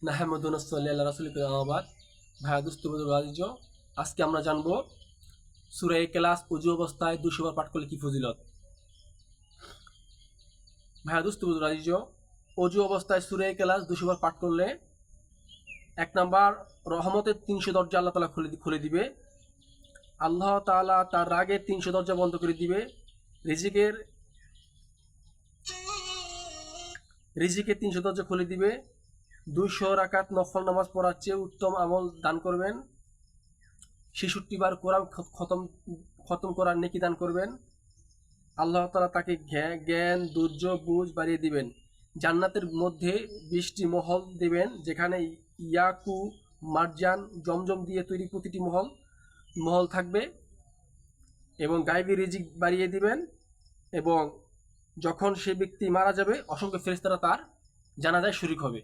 নাহমাদুন সাল্লি আলা রাসূলিকা আবাদ। ভাইয়া দুস্থ বন্ধুরা আজিজ, আজকে আমরা জানবো সূরা ইখলাস ওযু অবস্থায় 200 বার পাঠ করলে কি ফজিলত। ভাইয়া দুস্থ বন্ধুরা আজিজ, ওযু অবস্থায় সূরা ইখলাস 200 বার পাঠ করলে এক নাম্বার রহমতের 300 দরজা আল্লাহ তাআলা খুলে দিবে। আল্লাহ তাআলা তার রাগের 300 দরজা বন্ধ করে দিবে। রিজিকের 300 দরজা খুলে দিবে। 200 রাকাত নফল নামাজ পড়ার চেয়ে উত্তম আমল দান করবেন। 66 বার কোরআন খতম করার নেকি দান করবেন। আল্লাহ তাআলা তাকে জ্ঞান, ধৈর্য, বুঝ বাড়িয়ে দিবেন। জান্নাতের মধ্যে 20টি মহল দেবেন, যেখানে ইয়াকু, মারজান, জমজম দিয়ে তৈরি প্রতিটি মহল থাকবে, এবং গায়বী রিজিক বাড়িয়ে দিবেন। এবং যখন সে ব্যক্তি মারা যাবে, অসংখ্য ফেরেশতারা তার জানাজায় শরীক হবে।